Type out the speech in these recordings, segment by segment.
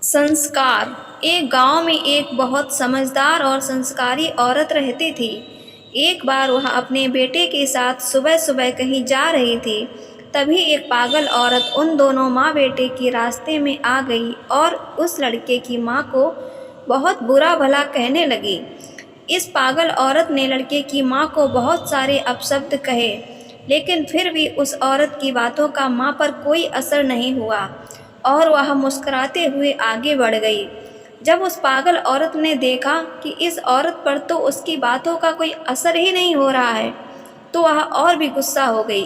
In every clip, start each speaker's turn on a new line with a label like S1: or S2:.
S1: संस्कार। एक गांव में एक बहुत समझदार और संस्कारी औरत रहती थी। एक बार वह अपने बेटे के साथ सुबह सुबह कहीं जा रही थी। तभी एक पागल औरत उन दोनों माँ बेटे के रास्ते में आ गई और उस लड़के की माँ को बहुत बुरा भला कहने लगी। इस पागल औरत ने लड़के की माँ को बहुत सारे अपशब्द कहे, लेकिन फिर भी उस औरत की बातों का माँ पर कोई असर नहीं हुआ और वह मुस्कुराते हुए आगे बढ़ गई। जब उस पागल औरत ने देखा कि इस औरत पर तो उसकी बातों का कोई असर ही नहीं हो रहा है, तो वह और भी गुस्सा हो गई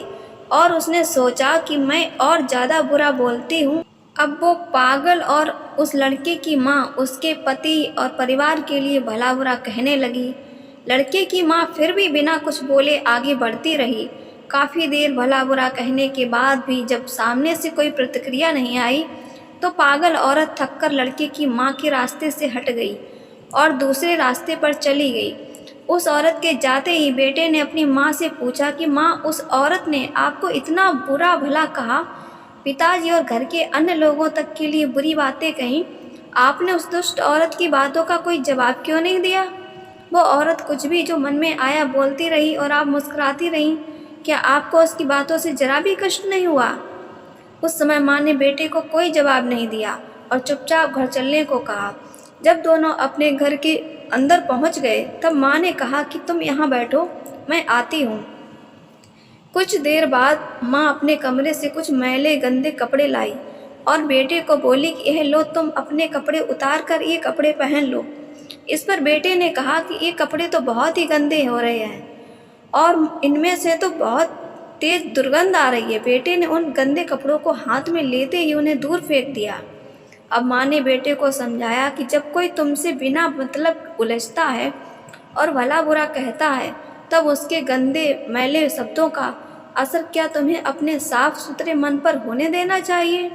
S1: और उसने सोचा कि मैं और ज़्यादा बुरा बोलती हूँ। अब वो पागल और उस लड़के की माँ उसके पति और परिवार के लिए भला बुरा कहने लगी। लड़के की माँ फिर भी बिना कुछ बोले आगे बढ़ती रही। काफ़ी देर भला बुरा कहने के बाद भी जब सामने से कोई प्रतिक्रिया नहीं आई, तो पागल औरत थककर लड़के की माँ के रास्ते से हट गई और दूसरे रास्ते पर चली गई। उस औरत के जाते ही बेटे ने अपनी माँ से पूछा कि माँ, उस औरत ने आपको इतना बुरा भला कहा, पिताजी और घर के अन्य लोगों तक के लिए बुरी बातें कहीं, आपने उस दुष्ट औरत की बातों का कोई जवाब क्यों नहीं दिया? वो औरत कुछ भी जो मन में आया बोलती रही और आप मुस्कुराती रहीं। क्या आपको उसकी बातों से जरा भी कष्ट नहीं हुआ? उस समय माँ ने बेटे को कोई जवाब नहीं दिया और चुपचाप घर चलने को कहा। जब दोनों अपने घर के अंदर पहुँच गए, तब माँ ने कहा कि तुम यहाँ बैठो, मैं आती हूँ। कुछ देर बाद माँ अपने कमरे से कुछ मैले गंदे कपड़े लाई और बेटे को बोली कि यह लो, तुम अपने कपड़े उतार कर ये कपड़े पहन लो। इस पर बेटे ने कहा कि ये कपड़े तो बहुत ही गंदे हो रहे हैं और इनमें से तो बहुत तेज दुर्गंध आ रही है। बेटे ने उन गंदे कपड़ों को हाथ में लेते ही उन्हें दूर फेंक दिया। अब माँ ने बेटे को समझाया कि जब कोई तुमसे बिना मतलब उलझता है और भला बुरा कहता है, तब उसके गंदे मैले शब्दों का असर क्या तुम्हें अपने साफ सुथरे मन पर होने देना चाहिए?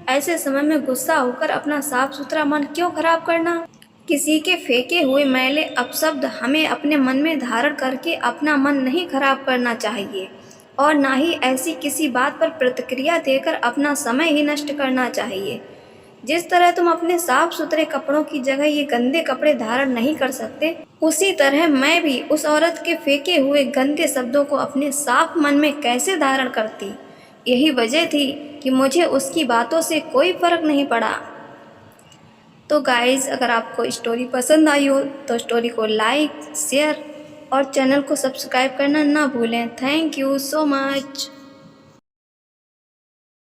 S1: ऐसे समय में गुस्सा होकर अपना साफ सुथरा मन क्यों खराब करना? किसी के फेंके हुए मैले अपशब्द हमें अपने मन में धारण करके अपना मन नहीं खराब करना चाहिए और ना ही ऐसी किसी बात पर प्रतिक्रिया देकर अपना समय ही नष्ट करना चाहिए। जिस तरह तुम अपने साफ सुथरे कपड़ों की जगह ये गंदे कपड़े धारण नहीं कर सकते, उसी तरह मैं भी उस औरत के फेंके हुए गंदे शब्दों को अपने साफ मन में कैसे धारण करती। यही वजह थी कि मुझे उसकी बातों से कोई फर्क नहीं पड़ा। तो गाइज़, अगर आपको स्टोरी पसंद आई हो तो स्टोरी को लाइक, शेयर और चैनल को सब्सक्राइब करना ना भूलें। Thank you so much.